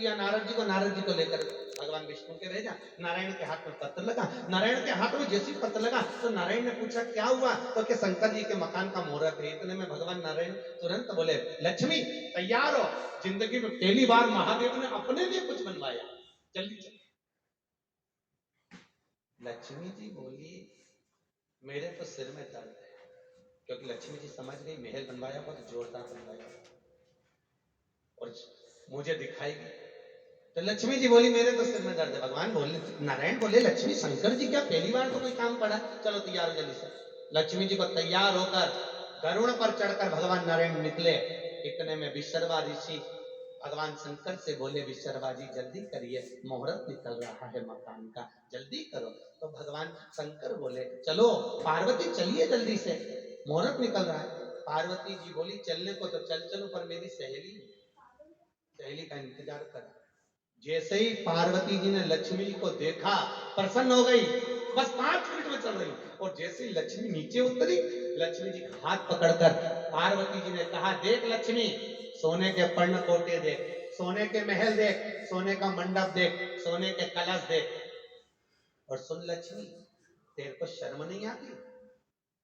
किया नारद जी को लेकर भगवान विष्णु के भेजा। नारायण के हाथ में पत्र लगा। नारायण के हाथ में जैसी पत्र लगा तो नारायण ने पूछा क्या हुआ, तो कि शंकर जी के मकान का मुहूर्त है। इतने में भगवान नारायण तुरंत बोले, लक्ष्मी तैयार हो, जिंदगी में पहली बार महादेव ने अपने लिए कुछ बनवाया, जल्दी चल। लक्ष्मी जी बोली, मेरे तो सिर में दर्द है, क्योंकि लक्ष्मी जी समझ गई महल बनवाया बहुत जोरदार बनवाया और मुझे दिखाएगी। तो लक्ष्मी जी बोली, मेरे तो सिर में दर्द है। भगवान बोले, नारायण बोले, लक्ष्मी शंकर जी क्या पहली बार तो कोई काम पड़ा, चलो तैयार हो जल्दी से। लक्ष्मी जी को तैयार होकर गरुड़ पर चढ़कर भगवान नारायण निकले। इतने में विशर्वा ऋषि भगवान शंकर से बोले, विशर्वा जी जल्दी करिए, मुहूर्त निकल रहा है मकान का, जल्दी करो। तो भगवान शंकर बोले, चलो पार्वती चलिए जल्दी से, मुहूर्त निकल रहा है। पार्वती जी बोली, चलने को तो चल चलो, पर मेरी सहेली का इंतजार कर। जैसे ही पार्वती जी ने लक्ष्मी जी को देखा, प्रसन्न हो गई, बस 5 मिनट में चल रही। और जैसे ही लक्ष्मी नीचे उतरी, लक्ष्मी जी का हाथ पकड़कर पार्वती जी ने कहा, देख लक्ष्मी, सोने के पर्ण कोटे देख, सोने के महल देख, सोने का मंडप देख, सोने के कलश देख। और सुन लक्ष्मी, तेरे को शर्म नहीं आती?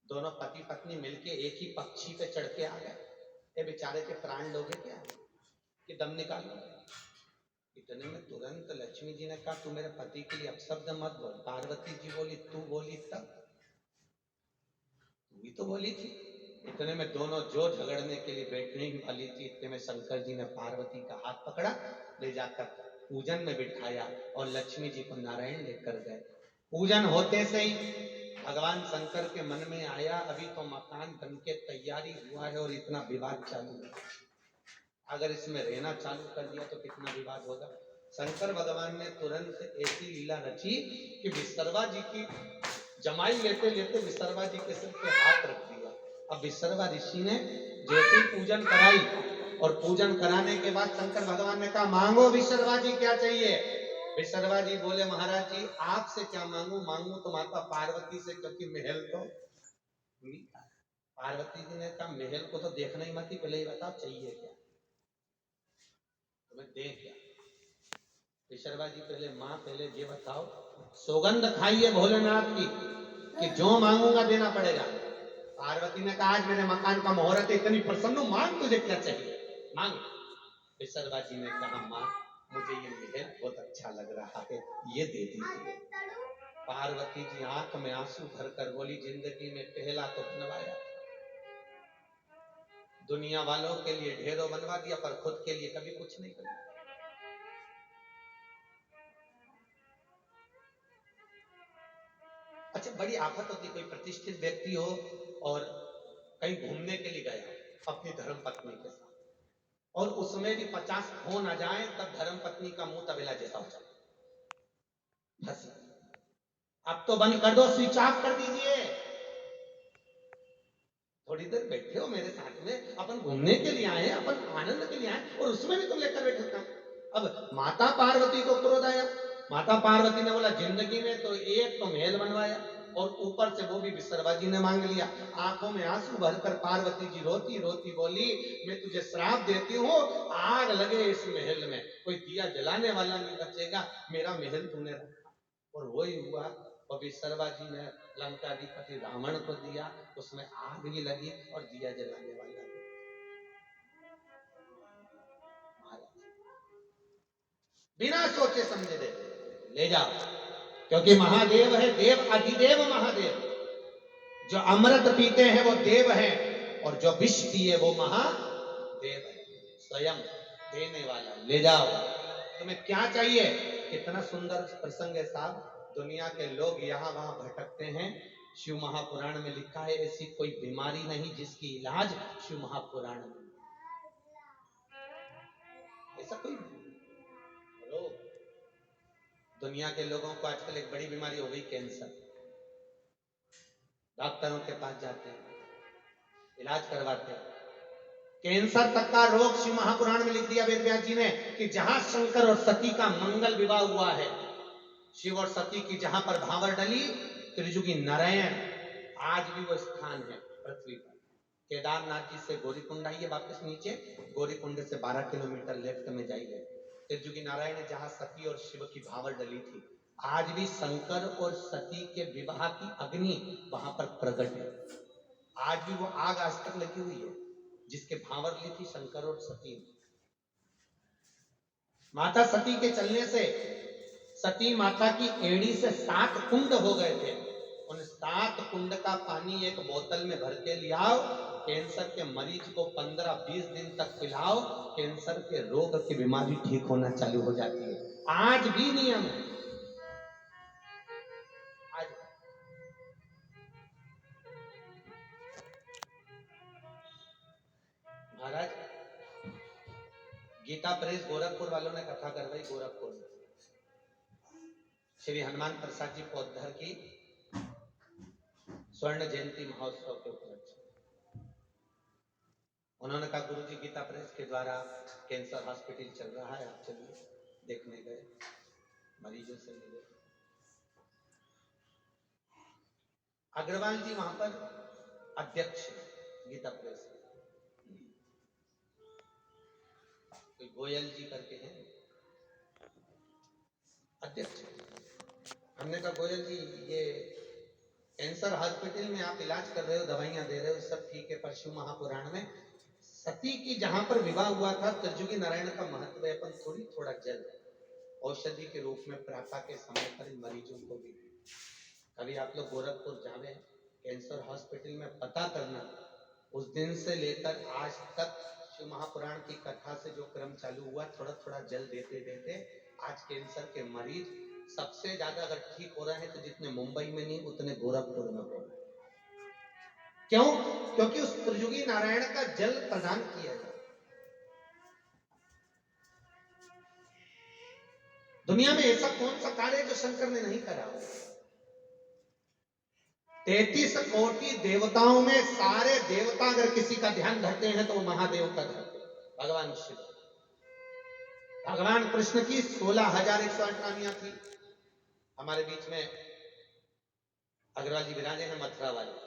दोनों पति पत्नी मिलके एक ही पक्षी पे चढ़ के आ गए, ये बेचारे के प्राण लोगे क्या, कि दम निकालो। इतने में तुरंत लक्ष्मी जी ने कहा, तू मेरे पति के लिए अपशब्द मत बोल। पार्वती जी बोली, तू बोली तब, तू भी तो बोली थी। इतने में दोनों जो झगड़ने के लिए बैठने वाली थी, इतने में शंकर जी ने पार्वती का हाथ पकड़ा, ले जाकर पूजन में बिठाया और लक्ष्मी जी को नारायण लेकर गए। पूजन होते से ही भगवान शंकर के मन में आया, अभी तो मकान बन के तैयारी हुआ है और इतना विवाद चालू है, अगर इसमें रहना चालू कर दिया तो कितना विवाद होगा। शंकर भगवान ने तुरंत ऐसी लीला रची कि विशर्वा जी की जमाई लेते लेते विशर्वा जी के सिर पे हाथ रख दिया। अब विशर्वा ऋषि ने जैसे पूजन कराई और पूजन कराने के बाद शंकर भगवान ने कहा, मांगो विशर्वा जी क्या चाहिए। विशर्वा जी बोले, महाराज जी आपसे क्या मांगू, मांगू तो माता पार्वती से, क्योंकि महल तो पार्वती जी ने कहा, महल को तो देखना ही मत, पहले ही बताओ चाहिए क्या, तुम्हें दे क्या। विशर्वा जी पहले माँ पहले ये बताओ, सौगंध खाइए भोलेनाथ की कि जो मांगूंगा देना पड़ेगा। पार्वती ने कहा, आज मेरे मकान का मुहूर्त है, इतनी प्रसन्न, मांग तुझे क्या चाहिए, मांग। विशर्वा जी ने कहा, माँ मुझे ये महल बहुत अच्छा लग रहा है, ये दे दीजिए। पार्वती जी आंख में आंसू भरकर बोली, जिंदगी में पहला तो बनवाया, दुनिया वालों के लिए ढेरों बनवा दिया, पर खुद के लिए कभी कुछ नहीं किया। अच्छा, बड़ी आफत होती, कोई प्रतिष्ठित व्यक्ति हो और कहीं घूमने के लिए गया अपनी धर्म पत्नी के साथ, और उसमें भी 50 फोन आ जाए, तब धर्म पत्नी का मुंह तबेला जैसा हो जाए, बस अब तो बंद कर दो, स्विच ऑफ कर दीजिए, थोड़ी देर बैठे हो मेरे साथ में, अपन घूमने के लिए आए, अपन आनंद के लिए आए, और उसमें भी तुम लेकर बैठे हो। अब माता पार्वती को क्रोध आया। माता पार्वती ने बोला, जिंदगी में तो एक तो महल बनवाया और ऊपर से वो भी विशर्वा जी ने मांग लिया। आंखों में आंसू भरकर पार्वती जी रोती रोती बोली, मैं तुझे श्राप देती हूँ, आग लगे इस महल में, कोई दिया जलाने वाला नहीं बचेगा, मेरा महल तूने रखा। और वही हुआ, और विशर्वा जी ने लंकाधिपति रावण को दिया, उसमें आग भी लगी और दिया जलाने वाला भी। बिना सोचे समझे दे ले जाओ, क्योंकि महादेव है, देव अधिदेव महादेव, जो अमृत पीते हैं वो देव हैं, और जो विष पिए वो महादेव है, स्वयं देने वाला। ले जाओ, तुम्हें क्या चाहिए। कितना सुंदर प्रसंग है साहब। दुनिया के लोग यहाँ वहां भटकते हैं, शिव महापुराण में लिखा है, ऐसी कोई बीमारी नहीं जिसकी इलाज शिव महापुराण में, ऐसा कोई रोग। दुनिया के लोगों को आजकल एक बड़ी बीमारी हो गई, कैंसर। डॉक्टरों के पास जाते हैं, इलाज करवाते हैं, कैंसर तक का रोग शिव महापुराण में लिख दिया वेद व्यास जी ने, कि जहां शंकर और सती का मंगल विवाह हुआ है, शिव और सती की जहां पर भावर डली, त्रिजुगी नारायण, आज भी वो स्थान है पृथ्वी पर। केदारनाथ जी से गौरीकुंड आइए, वापस नीचे, गौरीकुंड से 12 किलोमीटर लेफ्ट में जाइए, त्रिजुगी नारायण ने जहां सती और शिव की भावर डली थी, आज भी शंकर और सती के विवाह की अग्नि वहां पर प्रकट है। आज भी वो आग आज तक लगी हुई है जिसके भावर ली थी शंकर और सती ने। माता सती के चलने से सती माता की एड़ी से 7 कुंड हो गए थे। उन 7 कुंड का पानी एक बोतल में भर के लियाओ, कैंसर के मरीज को 15-20 दिन तक पिलाओ, कैंसर के रोग की बीमारी ठीक होना चालू हो जाती है। आज भी नियम है। आज महाराज गीता प्रेस गोरखपुर वालों ने कथा करवाई गोरखपुर में श्री हनुमान प्रसाद जी पौधर की स्वर्ण जयंती महोत्सव के उपलक्ष्य। उन्होंने कहा गुरुजी गीता प्रेस के द्वारा कैंसर हॉस्पिटल चल रहा है, आप चलिए। देखने गए, मरीजों से मिले। अग्रवाल जी वहां पर अध्यक्ष गीता प्रेस, कोई गोयल जी करके हैं अध्यक्ष। हमने कहा गोयल जी ये कैंसर हॉस्पिटल में आप इलाज कर रहे हो, दवाइयां दे रहे हो, सब ठीक है, पर शिव महापुराण में सती की जहां पर विवाह हुआ था त्रिजुगी नारायण का महत्व है, अपन थोड़ा जल औषधि के रूप में प्रातः के समय पर इन मरीजों को भी। कभी आप लोग गोरखपुर जावे कैंसर हॉस्पिटल में पता करना, उस दिन से लेकर आज तक शिव महापुराण की कथा से जो क्रम चालू हुआ, थोड़ा जल देते देते आज कैंसर के मरीज सबसे ज्यादा अगर ठीक हो रहे हैं तो जितने मुंबई में नहीं उतने गोरखपुर में हो रहे। क्यों? क्योंकि उस त्रिजुगी नारायण का जल प्रदान किया जाए। दुनिया में ऐसा कौन सा कार्य जो शंकर ने नहीं करा? 33 कोटि देवताओं में सारे देवता अगर किसी का ध्यान धरते हैं तो वो महादेव का धरते हैं, भगवान शिव। भगवान कृष्ण की 16,108 नामियां थी। हमारे बीच में अग्रवाल जी विराजे हैं, मथुरा वाले।